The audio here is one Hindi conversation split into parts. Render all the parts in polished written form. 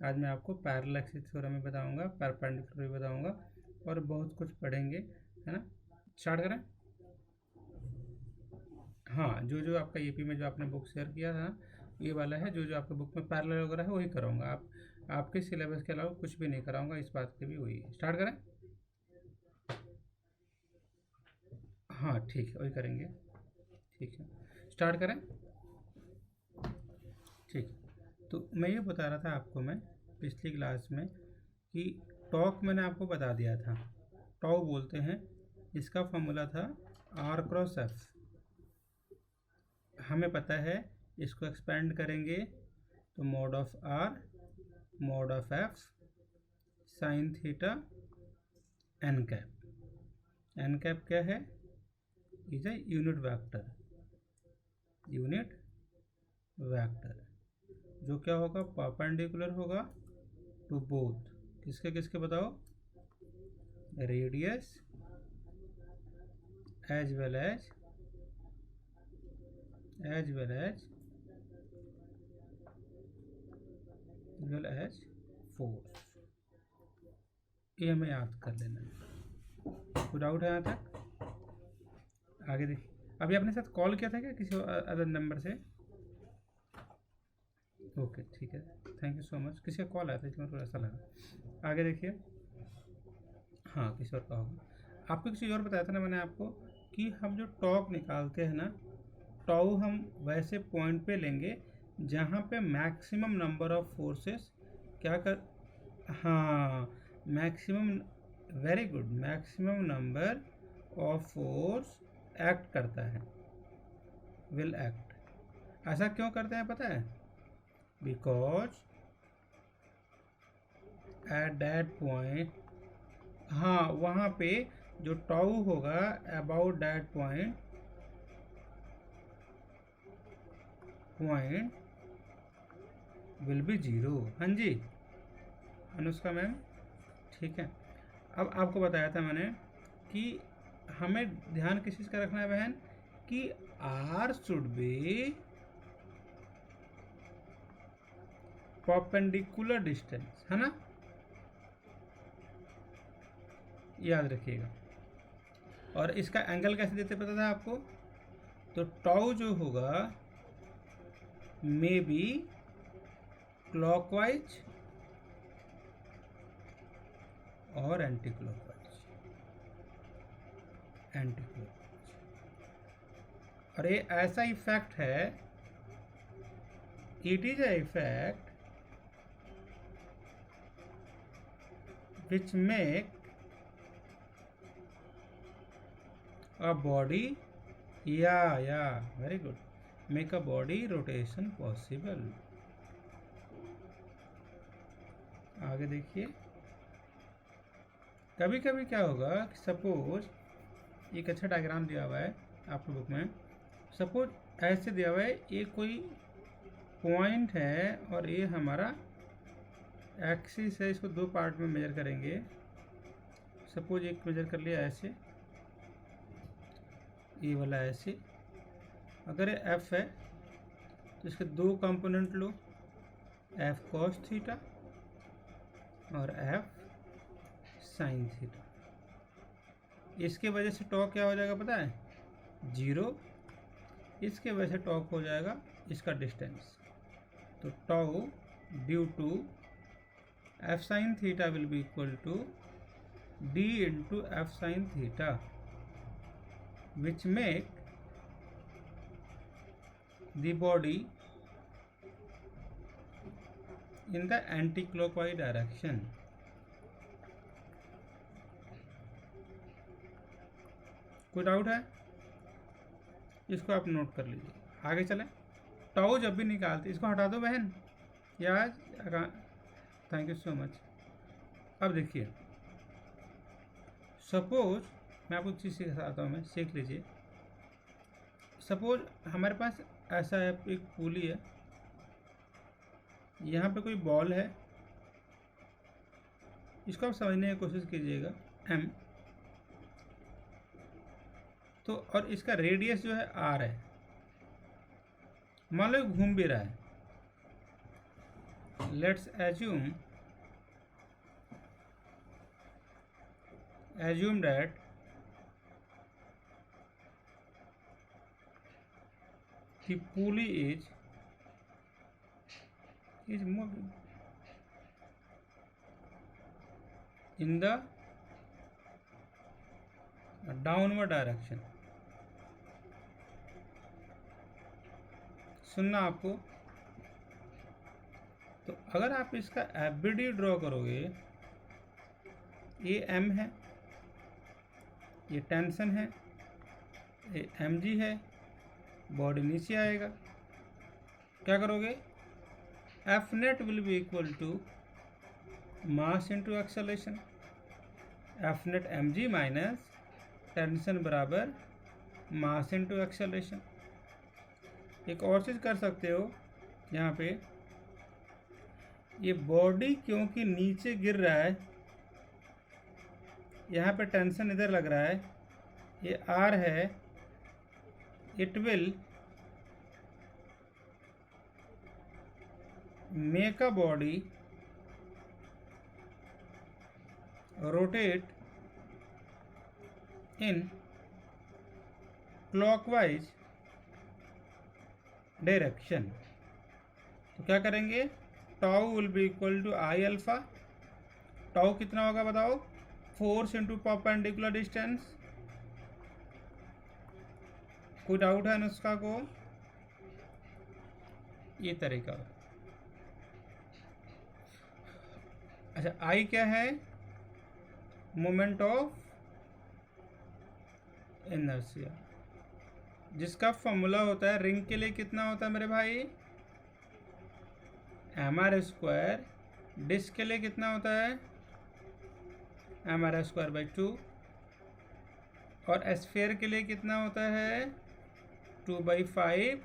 आज मैं आपको पैरेलल एक्सिस थ्योरम भी बताऊंगा, परपेंडिकुलर भी बताऊंगा और बहुत कुछ पढ़ेंगे, है ना। स्टार्ट करें। हाँ, जो जो आपका ईपी में जो आपने बुक शेयर किया था ये वाला है, जो जो आपके बुक में पैरेलल वगैरह है वही कराऊंगा। आपके सिलेबस के अलावा कुछ भी नहीं कराऊंगा, इस बात की भी वही है। स्टार्ट करें। हाँ ठीक है, वही करेंगे। ठीक है, स्टार्ट करें। ठीक, तो मैं ये बता रहा था आपको मैं पिछली क्लास में कि टॉक मैंने आपको बता दिया था, टॉ बोलते हैं, इसका फॉर्मूला था आर क्रॉस एफ। हमें पता है, इसको एक्सपेंड करेंगे तो mod of R mod of F sine theta N cap. N cap क्या है? Is a unit vector, unit vector जो क्या होगा, परपेंडिकुलर होगा टू बोथ, किसके किसके बताओ, radius as well as force. ये हमें याद कर लेना है। कोई डाउट है यहाँ तक? आगे देखिए, अभी आपने साथ कॉल किया था क्या किसी अदर नंबर से? ओके ठीक है, थैंक यू सो मच। किसी का कॉल आया था इसलिए थोड़ा ऐसा लगा। आगे देखिए, हाँ किसी और का होगा। आपको किसी और बताया था ना मैंने आपको कि हम जो टॉक निकालते हैं ना, टॉ हम वैसे पॉइंट पे लेंगे जहाँ पे मैक्सिमम नंबर ऑफ फोर्सेस क्या कर, हाँ maximum, very good, maximum number of force act करता है, विल एक्ट। ऐसा क्यों करते हैं पता है? बिकॉज एट दैट पॉइंट, हाँ वहाँ पे जो टाउ होगा about that point will be zero. हाँ जी अनुष्का मैम, ठीक है। अब आपको बताया था मैंने कि हमें ध्यान किस चीज़ का रखना है बहन, कि R should be perpendicular distance, है ना, याद रखिएगा। और इसका एंगल कैसे देते पता था आपको? तो टाउ जो होगा मे बी क्लॉकवाइज और एंटी क्लॉकवाइज, और ये ऐसा इफेक्ट है, it is a effect which make a body, या very good, make a body rotation possible. आगे देखिए, कभी कभी क्या होगा कि सपोज एक अच्छा डायग्राम दिया हुआ है आपके बुक में, सपोज ऐसे दिया हुआ है, ये कोई पॉइंट है और ये हमारा एक्सिस है, इसको दो पार्ट में मेजर करेंगे। सपोज एक मेजर कर लिया ऐसे, ये वाला ऐसे, अगर ये एफ है तो इसके दो कंपोनेंट लो, एफ कॉस थीटा और एफ साइन थीटा। इसके वजह से टॉक क्या हो जाएगा पता है? जीरो। इसके वजह से टॉक हो जाएगा इसका डिस्टेंस, तो tau due to F sine theta will be equal to D into F sine theta, which make the body in the anti-clockwise direction। कोई डाउट है? इसको आप नोट कर लीजिए। आगे चलें। टाउ जब भी निकालते, इसको हटा दो बहन, यार थैंक यू सो मच। अब देखिए, सपोज मैं आपको चीज़ सिखाता हूँ, मैं सीख लीजिए। सपोज हमारे पास ऐसा है, एक पुली है, यहाँ पे कोई बॉल है, इसको आप समझने की कोशिश कीजिएगा, एम, तो और इसका रेडियस जो है आर है, मान लो घूम भी रहा है, let's assume that the pulley is moving in the downward direction. सुनना आपको, तो अगर आप इसका एफबीडी ड्रॉ करोगे, ये एम है, ये टेंशन है, ये एम जी है, बॉडी नीचे आएगा, क्या करोगे? F net will be equal to mass into acceleration, F net M G minus tension बराबर मास इंटू एक्सेलरेशन। एक और चीज़ कर सकते हो, यहाँ पे ये बॉडी क्योंकि नीचे गिर रहा है, यहाँ पे टेंशन इधर लग रहा है, ये आर है, it will make a body rotate in clockwise direction। तो क्या करेंगे? Tau will be equal to I alpha. Tau कितना होगा बताओ? Force into perpendicular distance. कोई डाउट है नुस्खा को? ये तरीका। अच्छा, आई क्या है? मोमेंट ऑफ इनर्शिया, जिसका फॉर्मूला होता है रिंग के लिए कितना होता है मेरे भाई? M R square. डिस्क के लिए कितना होता है? M R square by 2। और एस्फेयर के लिए कितना होता है? 2/5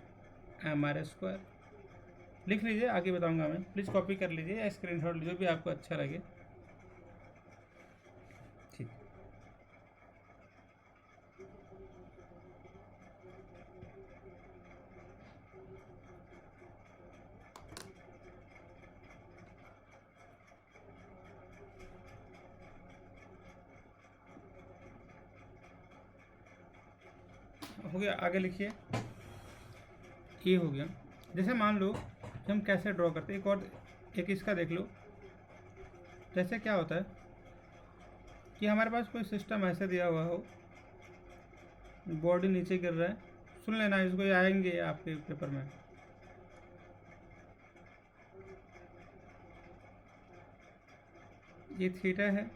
एम आर स्क्वायर। लिख लीजिए, आगे बताऊंगा मैं। प्लीज़ कॉपी कर लीजिए या स्क्रीनशॉट लीजिए, भी आपको अच्छा लगे। ठीक, हो गया। आगे लिखिए, ये हो गया। जैसे मान लो कि हम कैसे ड्रॉ करते हैं, एक इसका देख लो। जैसे क्या होता है कि हमारे पास कोई सिस्टम ऐसे दिया हुआ हो, बॉडी नीचे गिर रहा है। सुन लेना, इसको ये आएंगे आपके पेपर में। ये थीटा है,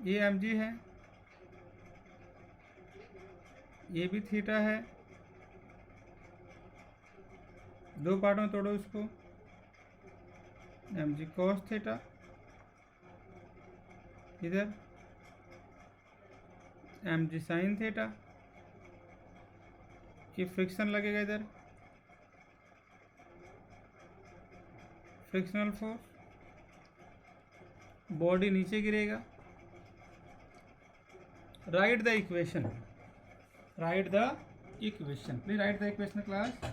ये एम जी है, ये भी थीटा है। दो पार्ट में तोड़ो इसको, एम जी कॉस थीटा, इधर एम जी साइन थीटा। ये फ्रिक्शन लगेगा, इधर फ्रिक्शनल फोर्स, बॉडी नीचे गिरेगा। Right the equation, right the equation, please right the equation class.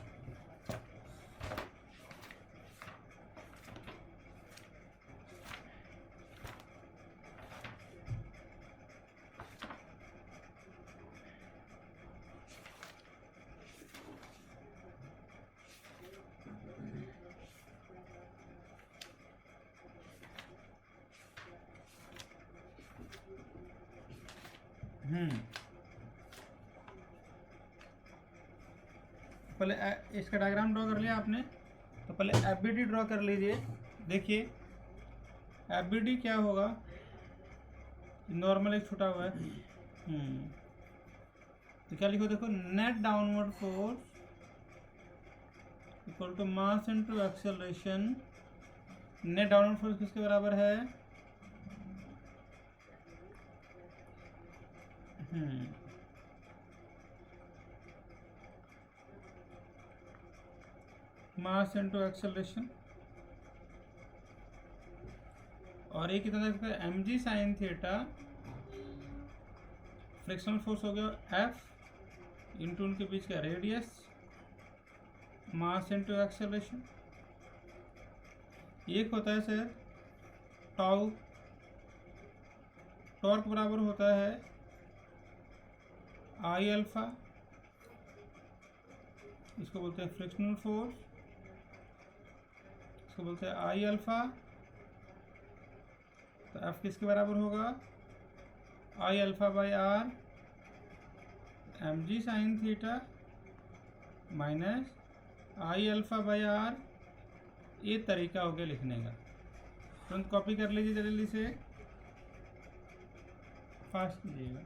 पहले इसका डायग्राम ड्रॉ कर लिया आपने, तो पहले एफ बी डी ड्रॉ कर लीजिए। देखिए एफ बी डी क्या होगा? नॉर्मल एक छुटा हुआ है। तो क्या लिखो? देखो, net downward force equal to mass into acceleration. Net downward force किसके बराबर है? Mass into acceleration. और ये कितना देखते हैं? M G sine theta. Frictional force हो गया एफ इंटू उनके बीच का रेडियस मास इंटू एक्सेलरेशन। एक होता है सर टाउ, टॉर्क बराबर होता है आई अल्फा, इसको बोलते हैं फ्रिक्शनल फोर्स, इसको बोलते हैं आई अल्फा। तो एफ किसके बराबर होगा, I alpha by R M G sine theta minus I alpha by R. ये तरीका हो गया लिखने का। तुरंत कॉपी कर लीजिए जल्दी से, फास्ट कीजिएगा।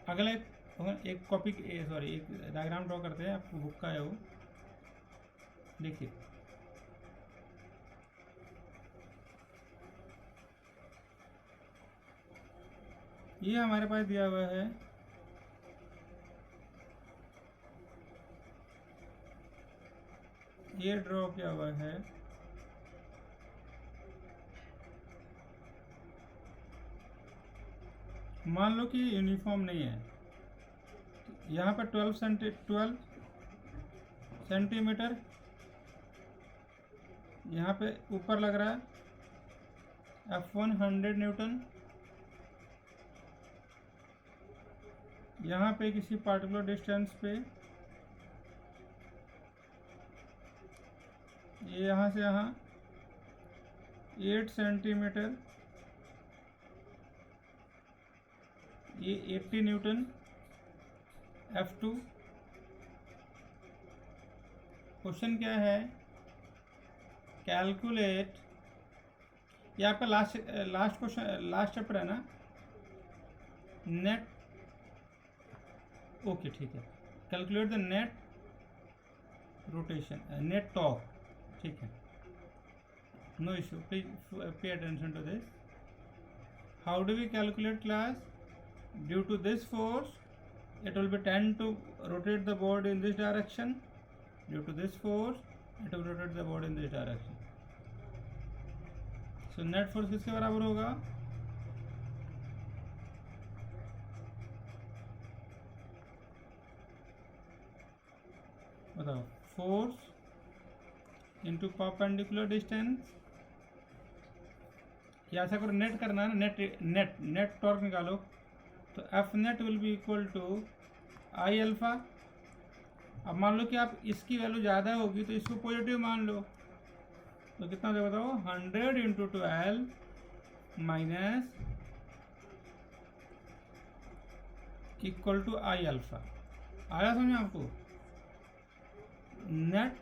अगला एक कॉपी सॉरी एक डायग्राम ड्रॉ करते हैं, आपको बुक का है वो, देखिए। ये हमारे पास दिया हुआ है ये ड्रॉ किया हुआ है मान लो कि यूनिफॉर्म नहीं है। यहाँ पर 12 सेंटीमीटर यहाँ पे ऊपर लग रहा है F1 100 न्यूटन। यहाँ पे किसी पार्टिकुलर डिस्टेंस पे ये यहाँ से यहाँ 8 सेंटीमीटर, ये 80 न्यूटन F2। क्वेश्चन क्या है, कैलकुलेट, ये आपका लास्ट क्वेश्चन, लास्ट चैप्टर है ना, नेट, ओके ठीक है। Calculate the net rotation, net torque, ठीक है, no issue, please pay attention to this. How do we calculate class, due to this force it will be tend to rotate the board in this direction, due to this force it will rotate the board in this direction। so net force किसके बराबर होगा, बताओ, फोर्स इंटू परपेंडिकुलर डिस्टेंस, या ऐसा करो, नेट करना है ना, नेट टॉर्क निकालो, तो F net will be equal to I alpha. अब मान लो कि आप इसकी वैल्यू ज़्यादा होगी तो इसको पॉजिटिव मान लो, तो कितना हो बताओ, 100 into 12 minus equal to I alpha. आया समझ आपको, net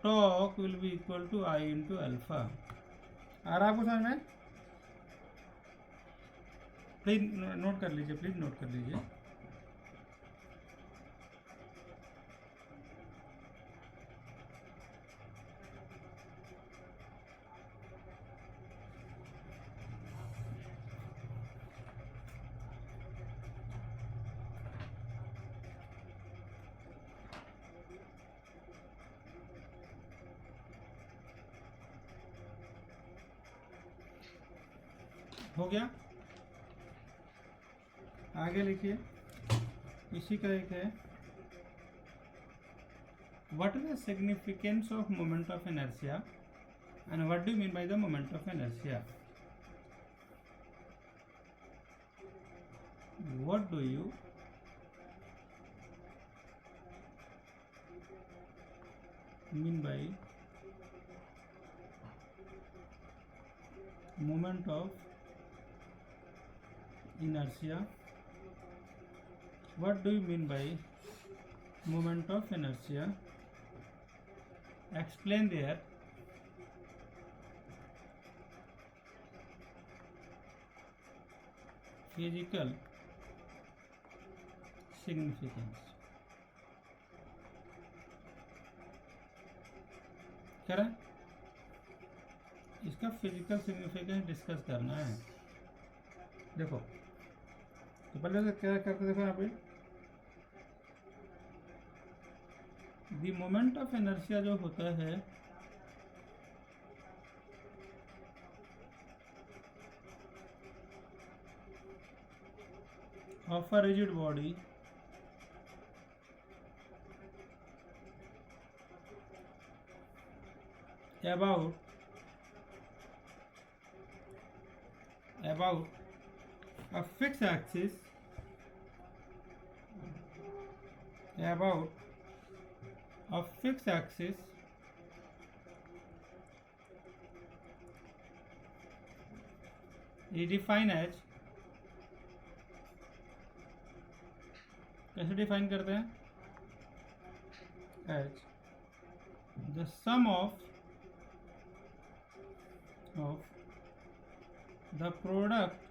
torque will be equal to I into alpha. आ रहा आपको समझ में, प्लीज नोट कर लीजिए, प्लीज नोट कर लीजिए। हो गया, आगे लिखिए, इसी का एक है, what is the significance of moment of inertia and what do you mean by the moment of inertia. What do you mean by moment of inertia, what do you mean by moment of inertia, explain their physical significance। करें, इसका फिजिकल सिग्निफिकेंस डिस्कस करना है। देखो तो पहले से क्या करते, देखो यहाँ पे द मोमेंट ऑफ इनर्शिया जो होता है of a rigid body about a fixed axis about a fixed axis is defined as, कैसे डिफाइन करते हैं, as the sum of the product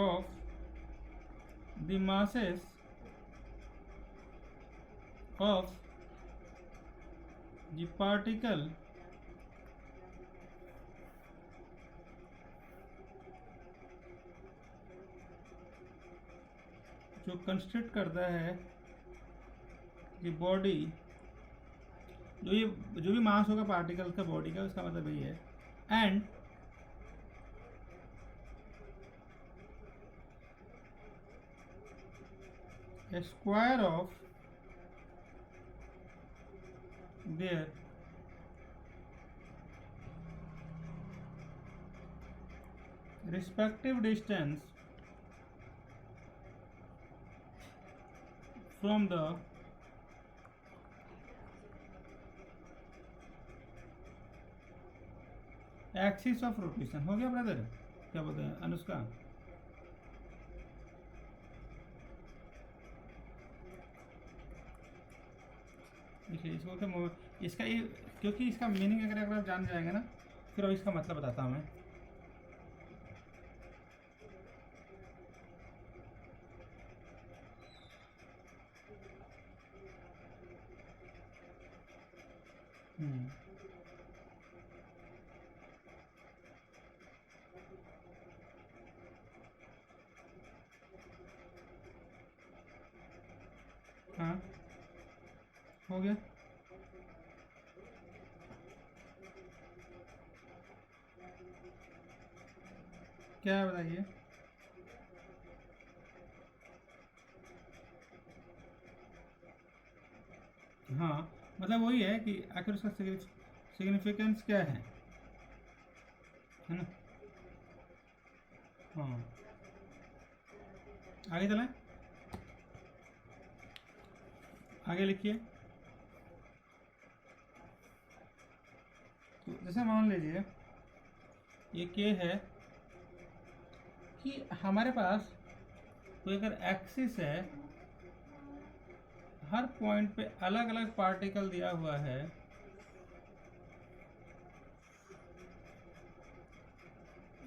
of the masses of the particle जो कंस्ट्रक्ट करता है कि बॉडी, जो भी मास होगा पार्टिकल का बॉडी का, उसका मतलब यही है, and a square of their respective distance from the axis of rotation। हो गया ब्रदर? क्या बोलते हैं अनुष्का? देखिए इसको क्या, इसका ये, क्योंकि इसका मीनिंग अगर आप जान जाएंगे ना, फिर अब इसका मतलब बताता हूँ मैं। हाँ हो गया। क्या है बताइए? हाँ मतलब वही है कि आखिर उसका सिग्निफिकेंस क्या है ना? हाँ आगे चलें, आगे लिखिए। तो जैसे मान लीजिए ये के है कि हमारे पास कोई अगर एक्सिस है, हर पॉइंट पे अलग अलग पार्टिकल दिया हुआ है,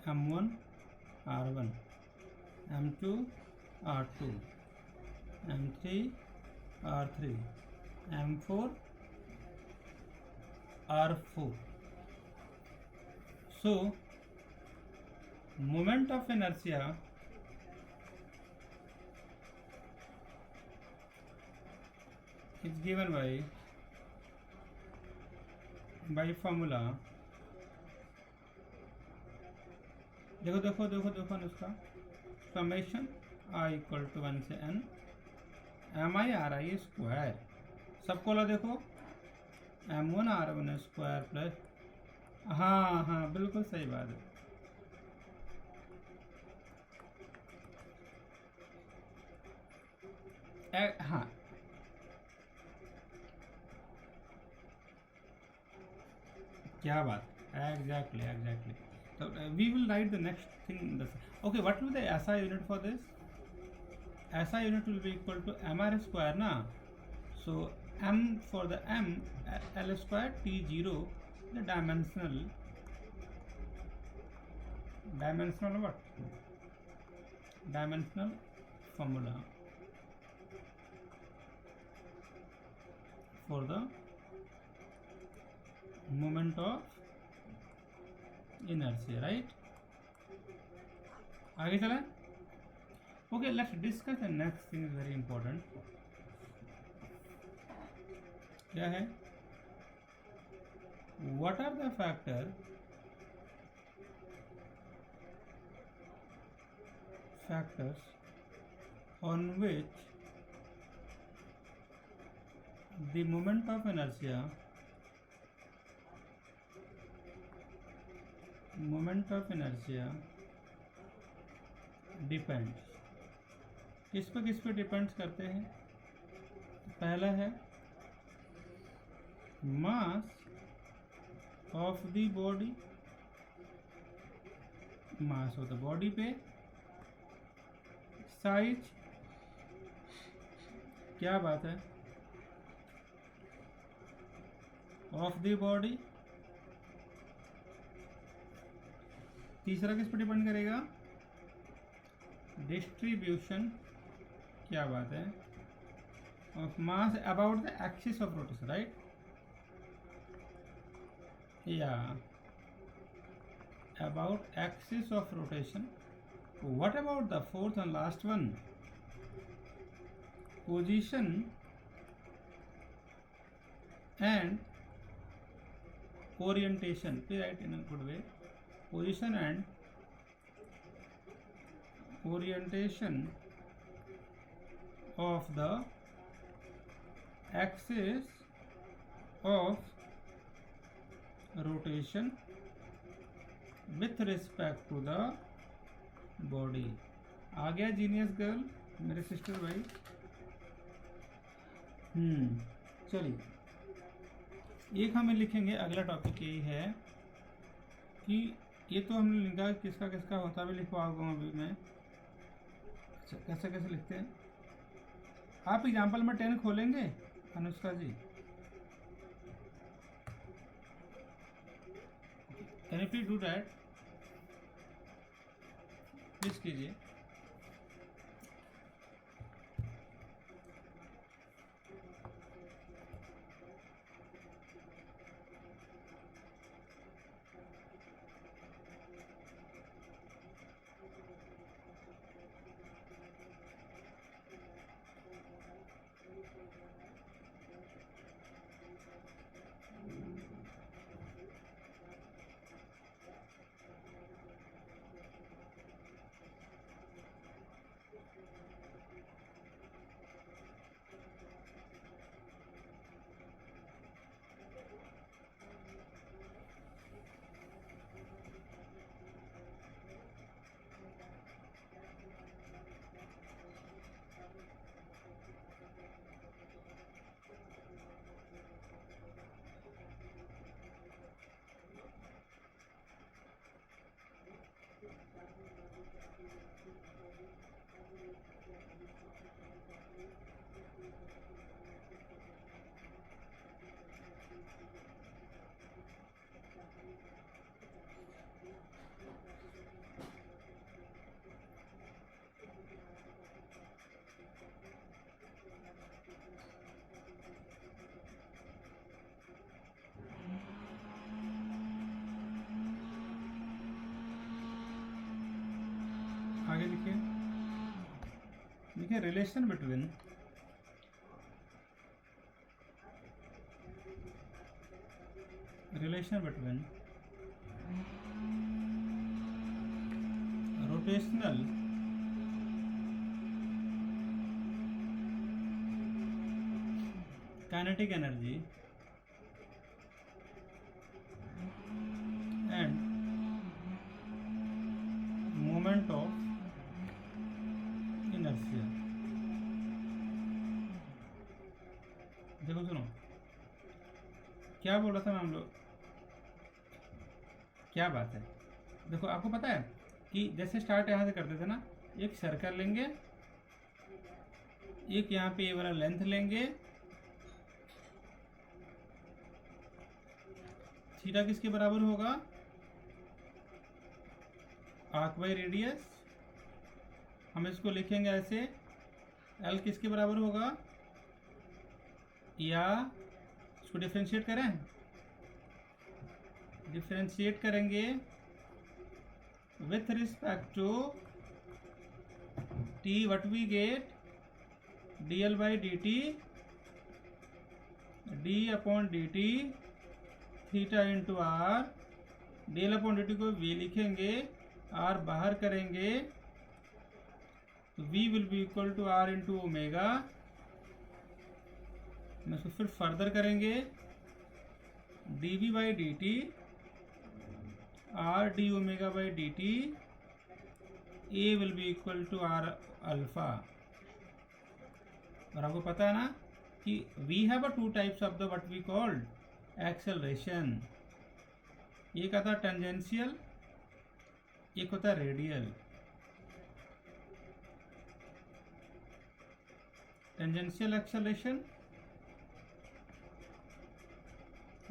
M1 R1, M2 R2, M3 R3, M4 R4। So moment of inertia is given by formula, देखो अनुष्का, समेशन i इक्वल टू 1 से n MI/RI स्क्वायर, सबको लो, देखो M1 R1 स्क्वायर प्लस, हाँ बिल्कुल सही बात है। हाँ क्या बात, exactly. So we will write the next thing. Okay, what will the SI unit for this? SI unit will be equal to MR square na. So M for the M, L square T0, the dimensional what? Dimensional formula for the moment of inertia, right? आगे चलें। Okay, let's discuss the next thing is very important. क्या है? What are the factors factors on which the moment of inertia depends. किस पे डिपेंड्स करते हैं? पहला है mass of the body, mass of the body पे, साइज, क्या बात है, ऑफ द बॉडी। तीसरा किस पर डिपेंड करेगा? डिस्ट्रीब्यूशन, क्या बात है, of mass about the axis of rotation, right? या about axis of rotation. What about the fourth and last one? Position and orientation, right, in a good way. Position and orientation of the axis of rotation with respect to the body। आ गया जीनियस गर्ल, मेरे सिस्टर भाई। चलिए एक हमें लिखेंगे, अगला टॉपिक यही है कि ये तो हमने लिखा किसका किसका होता है, भी लिखवाऊंगा अभी मैं। अच्छा, कैसे कैसे लिखते हैं आप? एग्जाम्पल में 10 खोलेंगे Anushka ji? Can you please do that? Please कीजिए। आगे लिखिए। देखिए relation between rotational kinetic energy and moment of inertia. देखो सुनो, क्या बोल रहा था मैं हम लोग, क्या बात है। देखो आपको पता है कि जैसे स्टार्ट यहाँ से करते थे ना, एक सर्कल लेंगे, एक यहाँ पे ये वाला लेंथ लेंगे, थीटा किसके बराबर होगा? Arc by radius. हम इसको लिखेंगे ऐसे, एल किसके बराबर होगा? या इसको डिफरेंशिएट करें, डिफरेंशिएट करेंगे with respect to T, what we get? dl by dt, d upon dt, theta into R. dl upon dt को v लिखेंगे, r बाहर करेंगे, तो v will be equal to r into omega, मैं इसको फिर फर्दर करेंगे, dv by D T R D omega by D T, A will be equal to R alpha. और आपको पता है ना कि we have a two types of the what we called acceleration, एक आता है टेंजेंशियल, एक होता है रेडियल। टेंजेंशियल एक्सेलरेशन,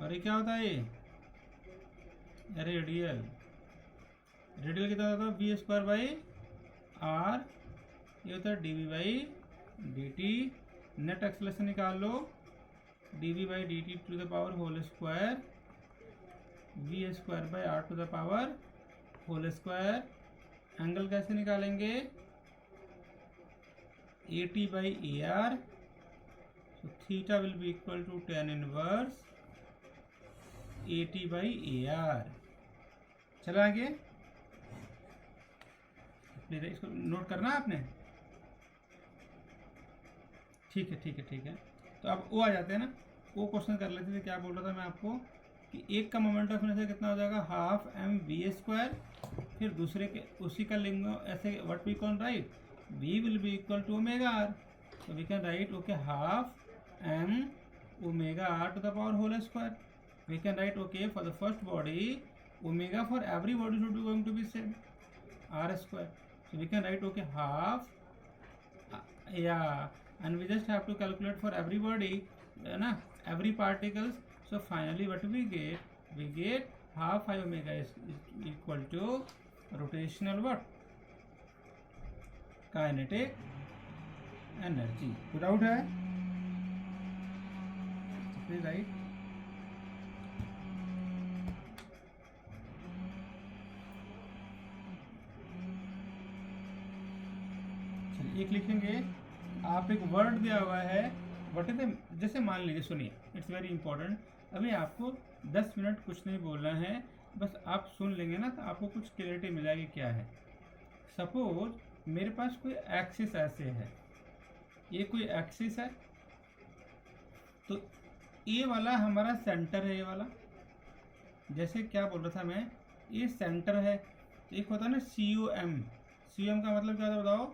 और ये क्या होता है, ये रेडियल। रेडियल कितना होता है, वी स्क्वायर बाई आर, ये होता है d v by D t. Net acceleration निकाल लो, d v by D t to the power whole square, v square by R to the power whole square. Angle कैसे निकालेंगे, a t by a r, so theta will be equal to tan inverse AT by AR। चलो आगे, इसको नोट करना है आपने, ठीक है ठीक है ठीक है। तो अब वो आ जाते हैं ना, वो क्वेश्चन कर लेते थे। क्या बोल रहा था मैं आपको कि एक का मोमेंट ऑफ इनर्शिया कितना हो जाएगा, हाफ एम वी स्क्वायर, फिर दूसरे के उसी का लिंग ऐसे what we can write, v will be equal to omega r, so we can write okay half m omega r to the power whole square। we can write okay for the first body omega for every body should be going to be same r square, so we can write okay half yeah, and we just have to calculate for every body na every particles। so finally what we get half I omega is equal to rotational what, kinetic energy. कोई डाउट है, प्लीज राइट। चलिए एक लिखेंगे, आप एक वर्ड दिया हुआ है, व्हाट इज द, जैसे मान लीजिए, सुनिए इट्स वेरी इंपॉर्टेंट। अभी आपको 10 मिनट कुछ नहीं बोलना है, बस आप सुन लेंगे ना तो आपको कुछ क्लैरिटी मिल जाएगी क्या है। सपोज मेरे पास कोई एक्सिस ऐसे है, ये कोई एक्सिस है, तो ये वाला हमारा सेंटर है, ये वाला जैसे क्या बोल रहा था मैं, ये सेंटर है। एक होता है ना COM, COM का मतलब क्या होता है बताओ,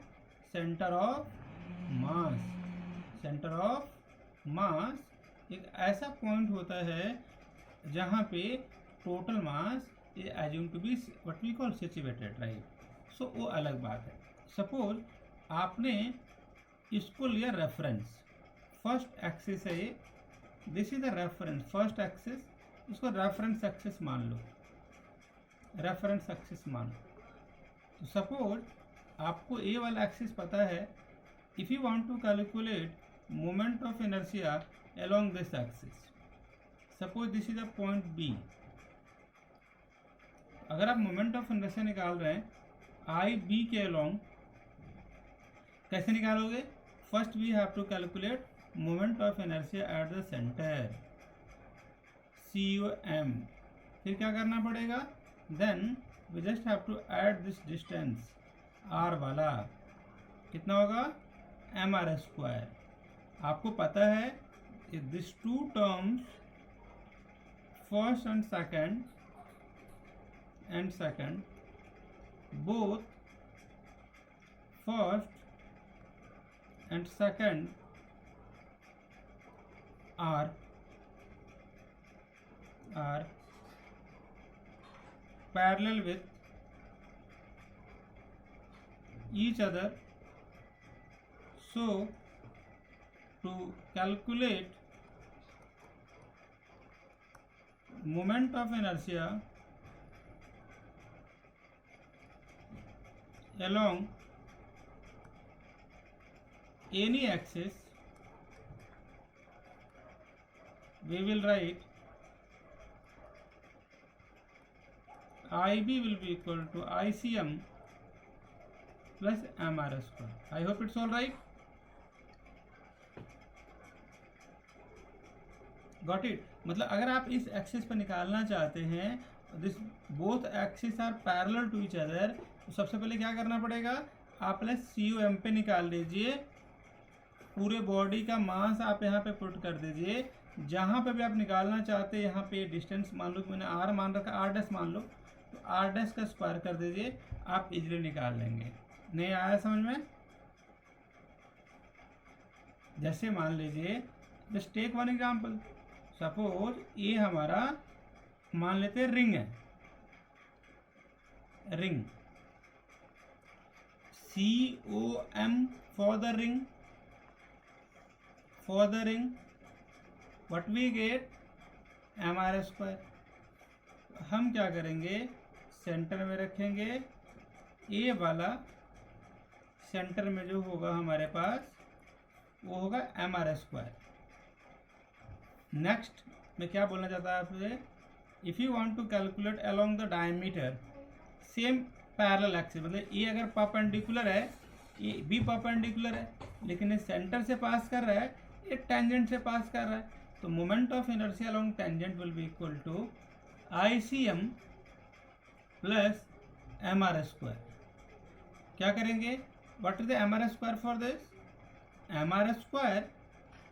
centre of mass. Centre of mass एक ऐसा पॉइंट होता है जहाँ पे total mass is assume to be what we call situated, right. So वो अलग बात है। सपोज आपने इसको लिया रेफरेंस, फर्स्ट एक्सिस है ये, this is the reference first axis, इसको रेफरेंस एक्सिस मान लो, रेफरेंस एक्सिस मान लो। तो सपोज आपको ए वाला एक्सिस पता है, if you want to calculate moment of inertia along this axis, suppose this is the point B, अगर आप मोमेंट ऑफ इनर्शिया निकाल रहे हैं आई बी के अलोंग, कैसे निकालोगे, first we have to calculate moment of inertia at the centre COM, फिर क्या करना पड़ेगा, then we just have to add this distance r वाला, कितना होगा mr स्क्वायर। आपको पता है this two terms first and second both first and second are parallel with each other, so to calculate moment of inertia along any axis, we will write IB will be equal to ICM plus MR square। I hope it's all right, got it. मतलब अगर आप इस एक्सिस पर निकालना चाहते हैं, this both axis are parallel to each other, तो सबसे पहले क्या करना पड़ेगा, आप पहले COM पे निकाल लीजिए, पूरे बॉडी का मास आप यहाँ पे पुट कर दीजिए, जहाँ पे भी आप निकालना चाहते हैं यहाँ पे डिस्टेंस मान लो, मैंने r मान रखा, r' मान लो, तो r' का स्क्वायर कर दीजिए, आप इजीली निकाल लेंगे। नहीं आया समझ में? जैसे मान लीजिए, just take one example, suppose ये हमारा मान लेते हैं रिंग है, ring COM for the ring, what we get mr²। हम क्या करेंगे, सेंटर में रखेंगे, ये वाला सेंटर में जो होगा हमारे पास वो होगा mr²। नेक्स्ट मैं क्या बोलना चाहता हूँ आपसे, if you want to calculate along the diameter same parallel axis, मतलब ये अगर परपेंडिकुलर है, ये भी परपेंडिकुलर है, लेकिन ये सेंटर से पास कर रहा है, ये टेंजेंट से पास कर रहा है, तो moment of inertia along tangent will be equal to ICM plus mr²। क्या करेंगे, what is the mr² for this, mr²,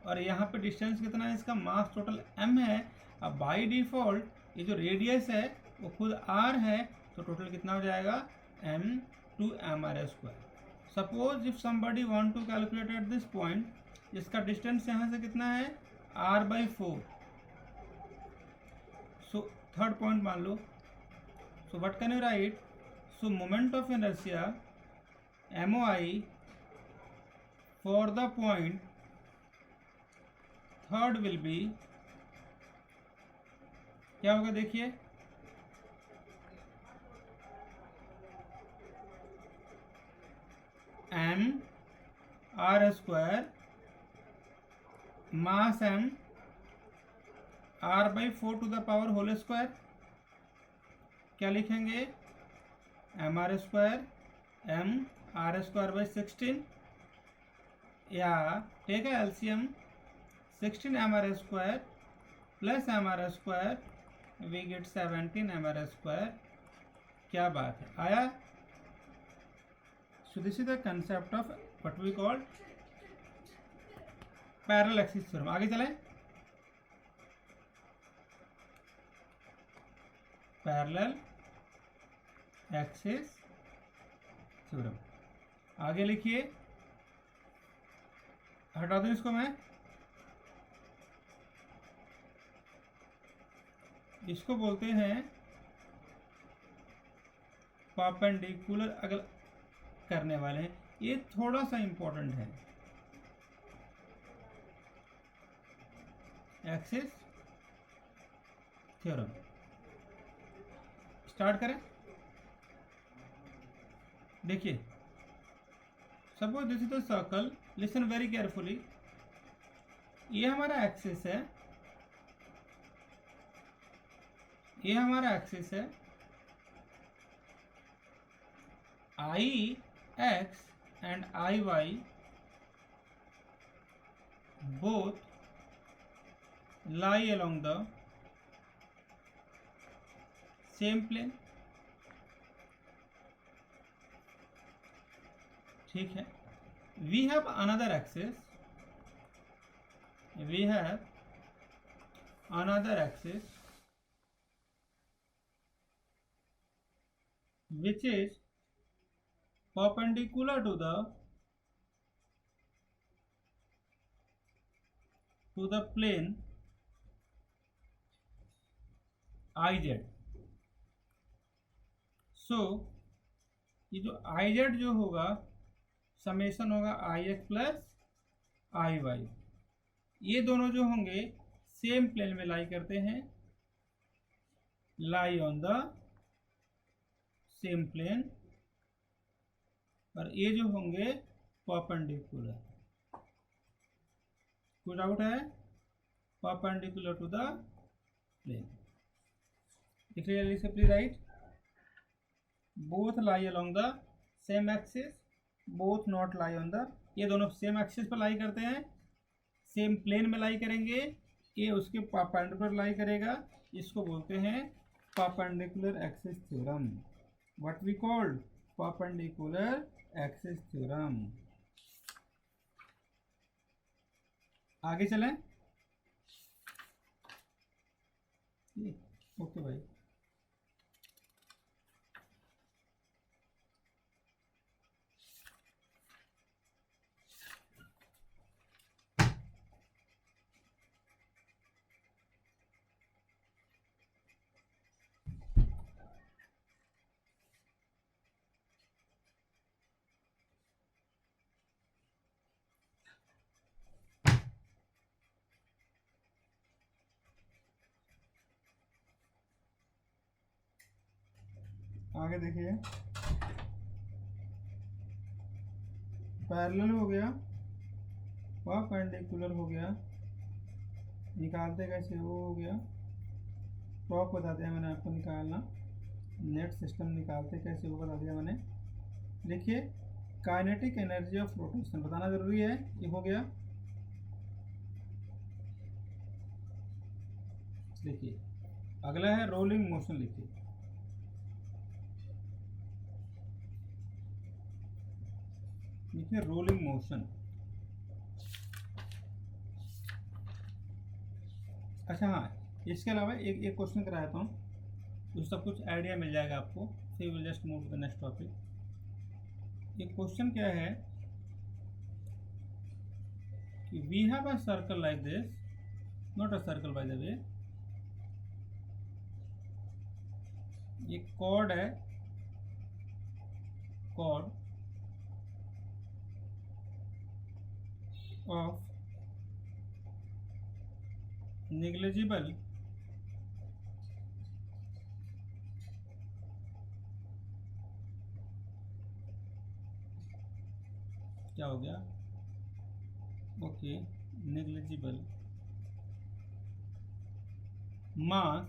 और यहाँ पे डिस्टेंस कितना है, इसका मास टोटल m है। अब बाई डिफॉल्ट ये जो रेडियस है वो खुद r है, तो टोटल कितना हो जाएगा, m to mr²। Suppose if somebody want to calculate at this point, इसका डिस्टेंस यहाँ से कितना है, r/4, सो थर्ड पॉइंट मान लो, so what can you write, so moment of inertia MOI for the point third will be, क्या होगा देखिए, mr² mass m r/4 to the power whole square. क्या लिखेंगे, mr² m r²/16, या टेक है LCM, 16 mr² plus mr², we get 17 mr²। क्या बात है, आया? So this is the concept of what we call parallel axis theorem। आगे चलें, पैरेलल एक्सिस थ्योरम, आगे लिखिए, हटा दूं इसको मैं, इसको बोलते हैं परपेंडिकुलर अगर करने वाले हैं, ये थोड़ा सा इंपॉर्टेंट है, एक्सिस थ्योरम। स्टार्ट करें, देखिए, suppose this is the circle, listen very carefully, ये हमारा एक्सिस है, ये हमारा एक्सिस है, IX and IY both lie along the same plane। ठीक है, we have another axis, we have another axis which is perpendicular to the plane IZ। सो ये जो IZ जो होगा, समेशन होगा IX प्लस IY, ये दोनों जो होंगे सेम प्लेन में लाई करते हैं, lie on the same plane, और ये जो होंगे परपेंडिकुलर। कोई डाउट है, perpendicular to the plane, clearly से please write, both lie along the same axis, both not lie on the, ये दोनों सेम एक्सिस पर लाई करते हैं, सेम प्लेन में लाई करेंगे, ये उसके परपेंडिकुलर लाई करेगा, इसको बोलते हैं perpendicular axis theorem, what we called perpendicular axis theorem. आगे चलें। ओके भाई। आगे देखिए, पैरेलल हो गया, परपेंडिकुलर हो गया, निकालते कैसे वो हो गया, टॉक बताते हैं मैंने आपको निकालना, नेट सिस्टम निकालते कैसे वो बता दिया मैंने। देखिए काइनेटिक एनर्जी ऑफ रोटेशन बताना जरूरी है, ये हो गया। देखिए अगला है रोलिंग मोशन। लिखिए रोलिंग मोशन। अच्छा हाँ, इसके अलावा एक एक क्वेश्चन कराया था, उसका कुछ आइडिया मिल जाएगा आपको। फिर will just move to the next topic. एक क्वेश्चन क्या है कि we have a circle like this, not a circle by the way, ये कॉर्ड है, कॉर्ड ऑफ नेग्लिजिबल क्या हो गया, ओके, नेग्लिजिबल मास,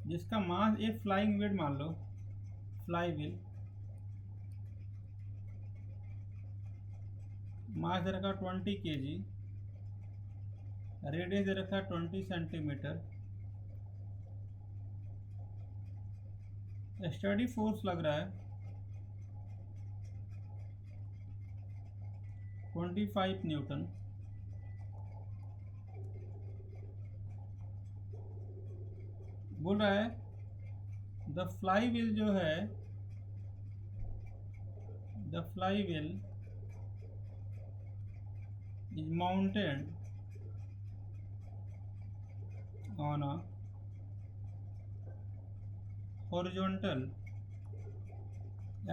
जिसका मास एक फ्लाइंग व्हील मान लो, फ्लाई व्हील, मास दे रखा 20 kg, रेडियस दे रखा 20 सेंटीमीटर, स्टडी फोर्स लग रहा है 25 न्यूटन। बोल रहा है द फ्लाई व्हील जो है, the fly wheel is mounted on a horizontal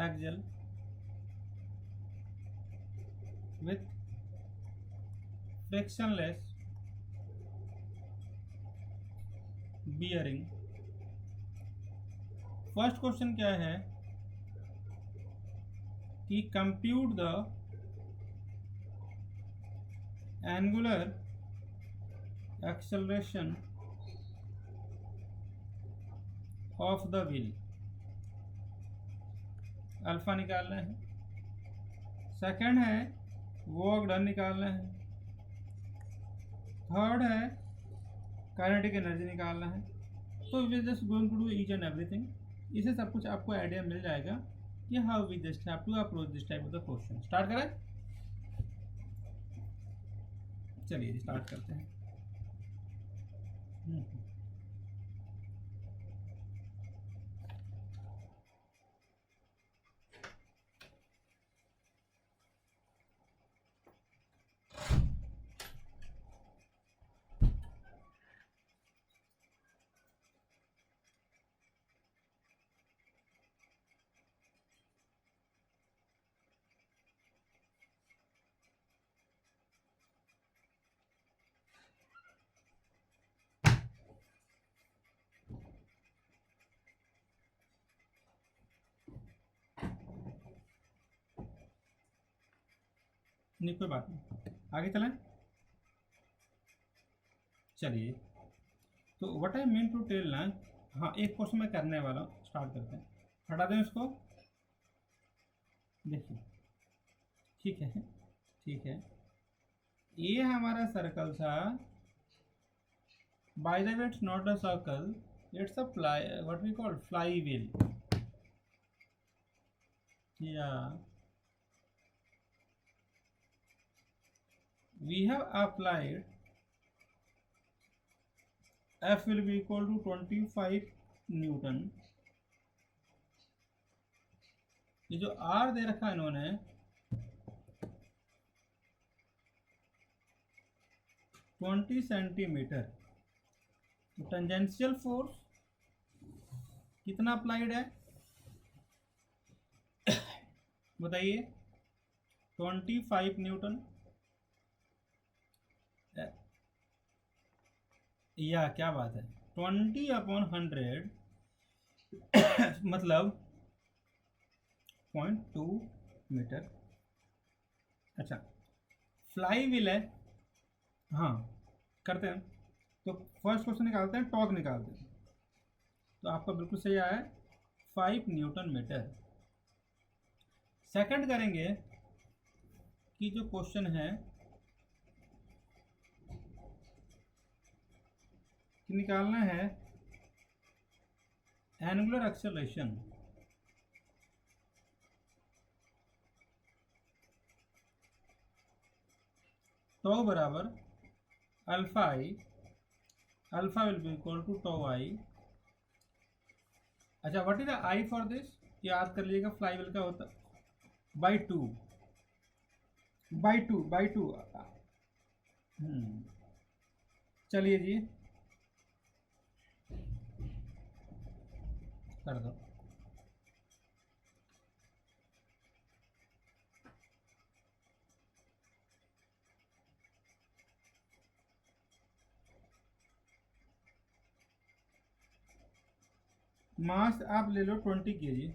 axle with frictionless bearing। First question क्या है कि compute the angular acceleration of the wheel, alpha निकालना है। सेकंड है वर्क डन निकालना है। थर्ड है काइनेटिक एनर्जी निकालना है। तो we just going to do each and everything. इसे सब कुछ आपको आइडिया मिल जाएगा कि how we just have to approach this type of the question. Start करें, चलिए स्टार्ट करते हैं। नहीं कोई बात नहीं, आगे चलें। चलिए तो what I mean to tell ना, हाँ एक क्वेश्चन मैं करने वाला हूँ, स्टार्ट करते हैं। हटा दें इसको, देखिए ठीक है, ठीक है, ये हमारा सर्कल था। By the way it's not a circle, it's a fly, what we call flywheel. या we have applied F will be equal to 25 Newton. ये जो R दे रखा है इन्होंने 20 सेंटीमीटर, तो टेंजेंशियल फोर्स कितना अप्लाइड है बताइए? 25 न्यूटन, या क्या बात है, 20/100 मतलब 0.2 मीटर। अच्छा, फ्लाई व्हील है, हाँ करते हैं। तो फर्स्ट क्वेश्चन निकालते हैं, टॉर्क निकालते हैं। तो आपका बिल्कुल सही आया है 5 न्यूटन मीटर। सेकंड करेंगे कि जो क्वेश्चन है कि निकालना है एंगुलर एक्सेलरेशन। टॉ बराबर alpha I, alpha will be equal to tau I. अच्छा, what is the I for this, याद कर लीजिएगा, फ्लाई व्हील का होता बाई टू, बाई टू। चलिए जी कर दो। मास आप ले लो 20 kg।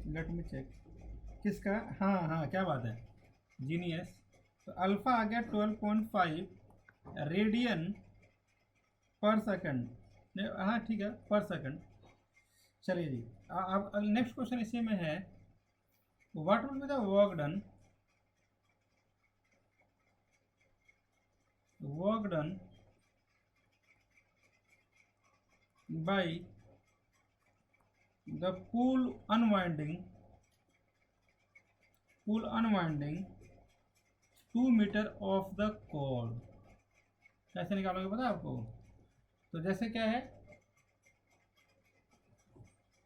लेट मी चेक किसका, हाँ हाँ क्या बात है, जीनियस। तो अल्फा आ गया 12.5 रेडियन पर सेकंड, हाँ ठीक है, पर सेकंड। चलिए जी, अब नेक्स्ट क्वेश्चन इसी में है, what will be the work done by the pull unwinding 2 metre of the cord. कैसे निकालोगे पता है आपको? तो जैसे क्या है,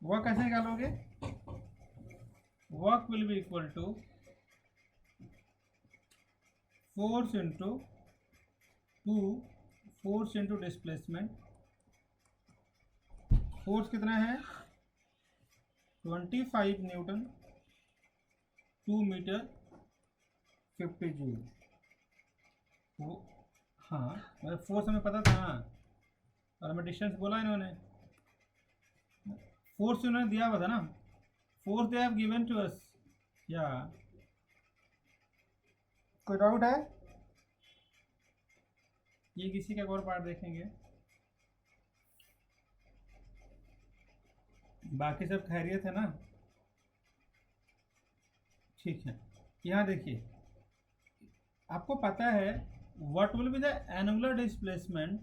वह कैसे निकालोगे, work will be equal to force into 2, force into displacement. Force कितना है 25 न्यूटन, 2 मीटर 50 जूल। हाँ मतलब फोर्स हमें पता था, और हमें डिस्टेंस बोला इन्होंने, फोर्स उन्होंने दिया हुआ था ना, force they have given to us. या कोई डाउट है? ये किसी का और पार्ट देखेंगे, बाकी सब खैरियत है ना? ठीक है, यहाँ देखिए, आपको पता है what will be the annular displacement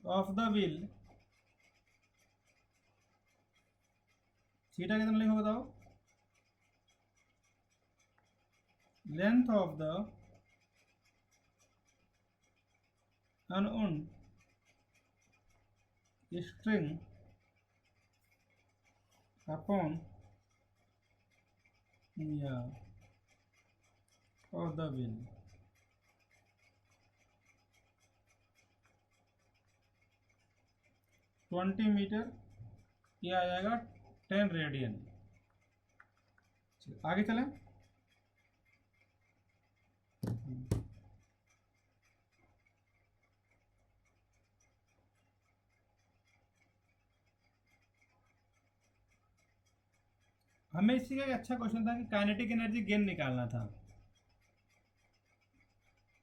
of the wheel. Theta कितना लिखो बताओ? Length of the unwound string upon of the wheel। 20 metre, ये आ जाएगा 10 रेडियन। आगे चलें। हमें इसी का एक अच्छा क्वेश्चन था कि काइनेटिक एनर्जी गेन निकालना था।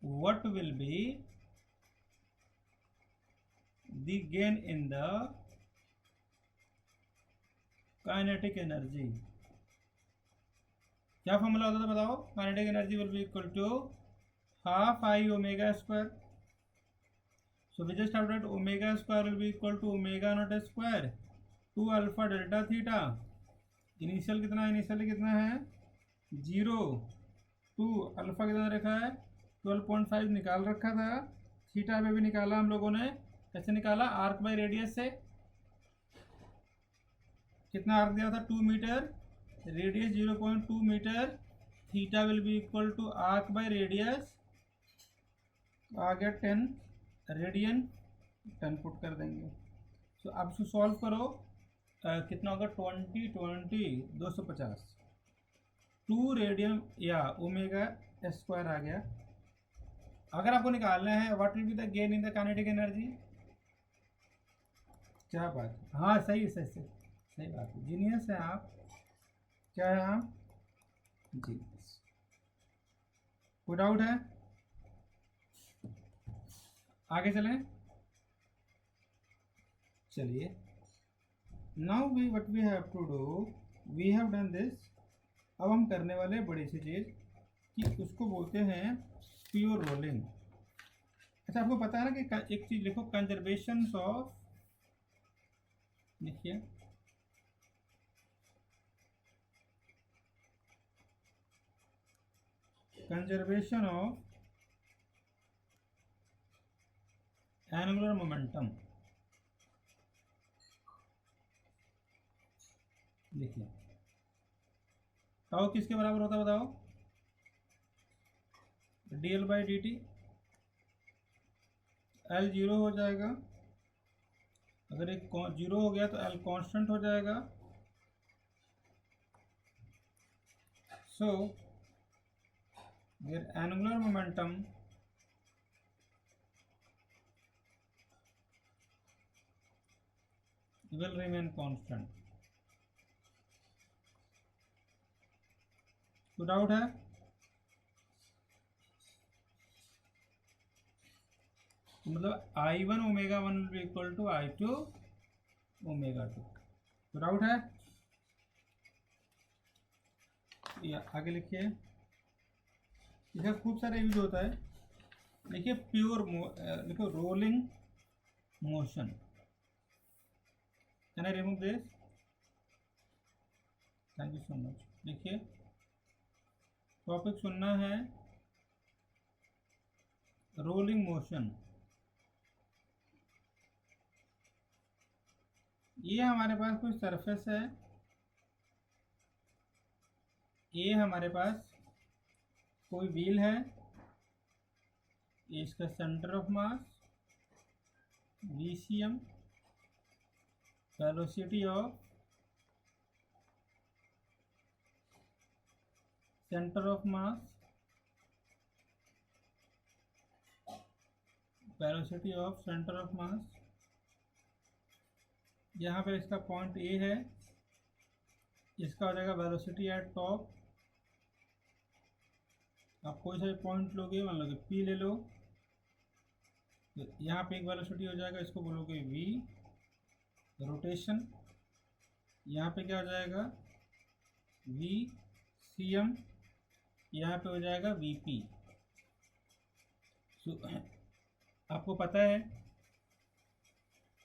What will be the gain in the kinetic energy, क्या फॉर्मूला होता था बताओ? Kinetic energy will be equal to half I omega square, so we just have that omega square will be equal to omega naught square to alpha delta theta. Initial कितना है 0, टू अल्फा कितना रखा है 12.5 निकाल रखा था, थीटा पे भी निकाला हम लोगों ने। कैसे निकाला? आर्क बाय रेडियस से। कितना आर्क दिया था? 2 metre, radius 0.2 metre, theta will be equal to arc by radius, आ गया 10 रेडियन, 10 पुट कर देंगे। तो अब इसको सॉल्व करो, कितना होगा 250 2 रेडियन या ओमेगा स्क्वायर आ गया। अगर आपको निकालना है what will be the gain in the kinetic energy, क्या बात है, हाँ सही बात है, जीनियस है आप। क्या है आप? जीनियस। कोई डाउट है? आगे चलें। चलिए, now we what we have to do, we have done this. अब हम करने वाले बड़ी सी चीज़ कि उसको बोलते हैं प्योर रोलिंग। अच्छा, आपको पता है ना कि एक चीज़ लिखो, कंजर्वेशन ऑफ, देखिए कंजर्वेशन ऑफ एंगुलर मोमेंटम। देखिए टाउ किसके बराबर होता है बताओ? dl by dt। L zero हो जाएगा, अगर एक जीरो हो गया तो एल कांस्टेंट हो जाएगा। So there angular momentum will remain constant। तो डाउट है? तो मतलब I1 omega 1 will be equal to I2 omega 2। तो डाउट है? या आगे लिखिए, इसका खूब सारा यूज होता है। देखिए प्योर देखो rolling motion, can I remove this? Thank you so much. देखिए टॉपिक सुनना है, रोलिंग मोशन। ये हमारे पास कोई सरफेस है, ये हमारे पास कोई व्हील है, ये इसका centre of mass VCM, velocity of centre of mass, velocity of centre of मास। यहाँ पे इसका पॉइंट ए है, इसका हो जाएगा वेलोसिटी एट टॉप। आप कोई सा भी पॉइंट लोगे, मान लो कि पी ले लो, तो यहाँ पे एक वेलोसिटी हो जाएगा, इसको बोलोगे वी रोटेशन। यहाँ पे क्या हो जाएगा VCM, यहाँ पे हो जाएगा VP। सो आपको पता है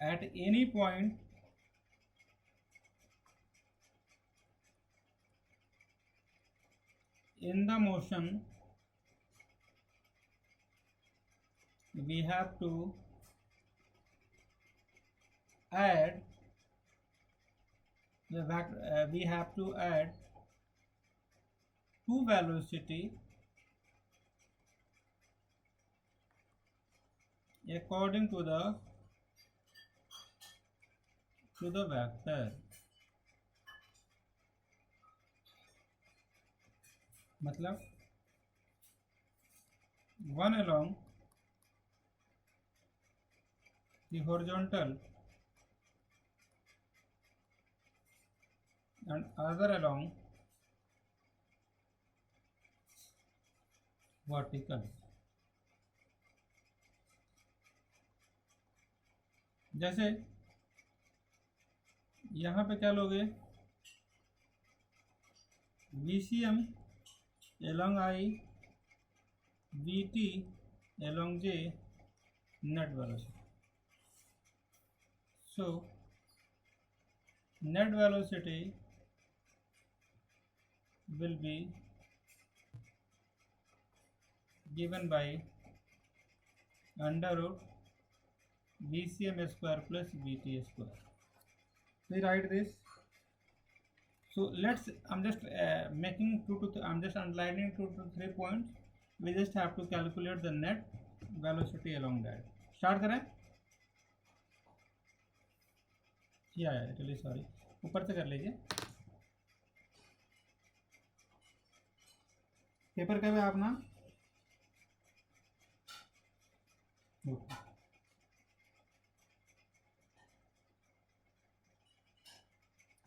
at any point in the motion we have to add the we have to add to velocity according to the vector। मतलब one along the horizontal and other along vertical। जैसे यहाँ पे क्या लोगे, VCM along I, VT along J, net velocity. So net velocity will be given by under root VCM square plus VT square. We write this. So let's, I'm just making I'm just underlining 2 to 3 points. We just have to calculate the net velocity along that. Start करें. Yeah, really sorry. ऊपर से कर लीजिए. पेपर कब है अपना?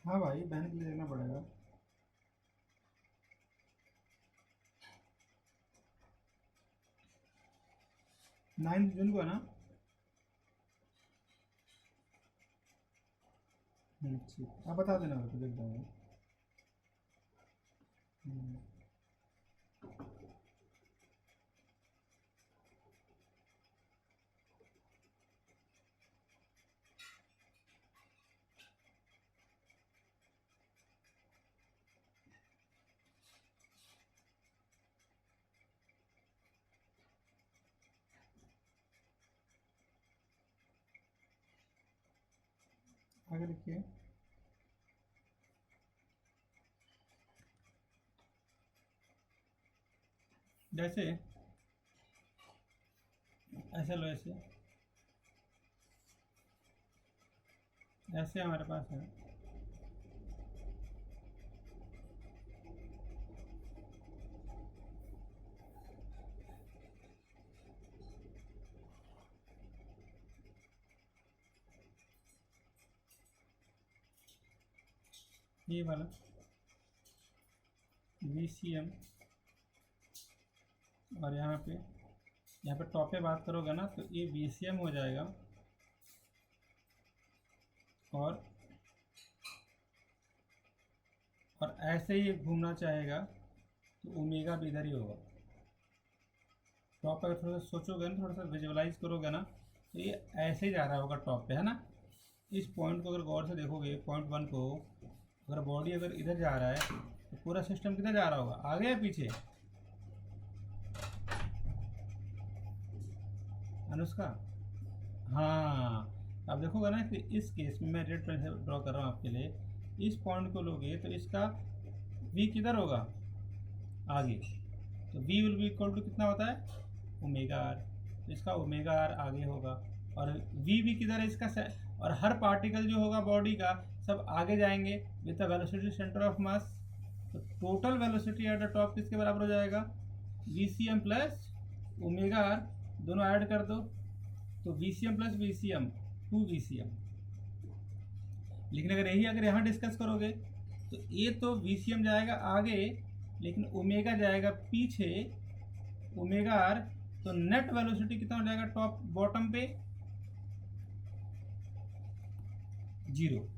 हाँ भाई, बहन के लिए देखना पड़ेगा. 9 जून को है ना? ठीक, आप बता देना मेरे को, देख दूँगा. आगे लिखिए. जैसे ऐसे लो, ऐसे हमारे पास है. ये वाला VCM, और यहाँ पे टॉप पे बात करोगे ना तो ये VCM हो जाएगा, और ऐसे ही घूमना चाहेगा तो ओमेगा भी इधर ही होगा. टॉप पे थोड़ा सा सोचोगे ना, थोड़ा सा विजुअलाइज करोगे ना, तो ये ऐसे ही जा रहा होगा टॉप पे, है ना. इस पॉइंट को अगर गौर से देखोगे, पॉइंट 1 को, अगर बॉडी अगर इधर जा रहा है तो पूरा सिस्टम किधर जा रहा होगा, आगे या पीछे? अनुष्का, हाँ. अब देखोगे ना कि इस केस में मैं रेड पेन से ड्रॉ कर रहा हूँ आपके लिए. इस पॉइंट को लोगे तो इसका V किधर होगा, आगे. तो V will be equal to कितना होता है, ओमेगा आर. तो इसका ओमेगा आर आगे होगा, और V भी किधर है इसका, और हर पार्टिकल जो होगा बॉडी का सब आगे जाएंगे with the velocity centre of mass. तो total velocity at the top किसके बराबर हो जाएगा, VCM प्लस ओमेगा आर, दोनों ऐड कर दो तो VCM प्लस VCM 2 VCM. लेकिन अगर यहाँ डिस्कस करोगे तो ये तो VCM जाएगा आगे, लेकिन ओमेगा जाएगा पीछे, ओमेगा आर. तो नेट वेलोसिटी कितना हो जाएगा टॉप बॉटम पे, 0.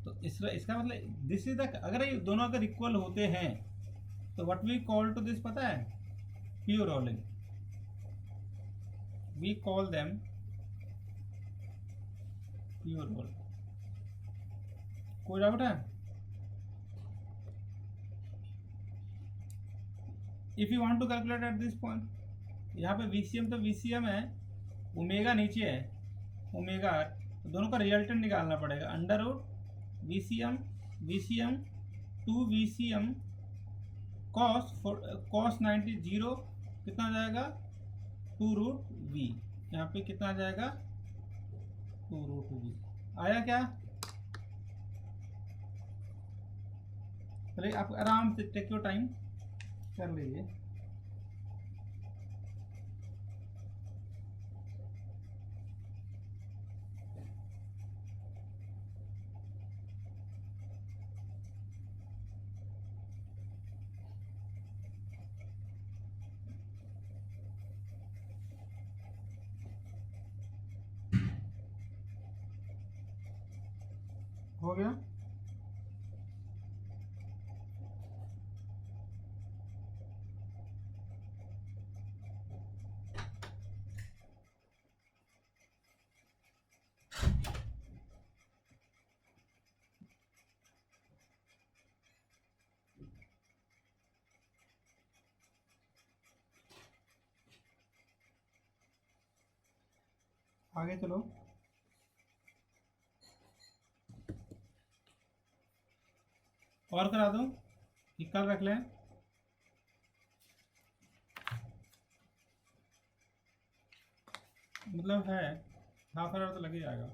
तो इसका मतलब दिस इज द, अगर ये दोनों अगर इक्वल होते हैं तो what we call to this पता है, pure rolling. We call them pure rolling. कोई डाउट है? If you want to calculate at this point, यहाँ पे VCM तो VCM है, ओमेगा नीचे है, ओमेगा आर. तो दोनों का रिजल्टेंट निकालना पड़ेगा. Under root VCM 2 VCM cos 90 0 कितना आ जाएगा, 2 रूट V. यहाँ पे कितना आ जाएगा, 2 रूट V. आया क्या? चलिए आप आराम से टेक योर टाइम कर लीजिए. हो गया? आगे चलो। और करा दो कि कल रख लें? मतलब है, हाफ एन आवर तो लग ही जाएगा।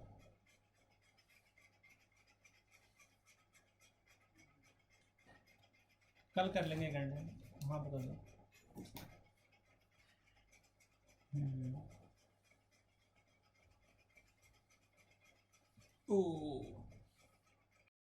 कल कर लेंगे 1 घंटे। हाँ बता दो। ओ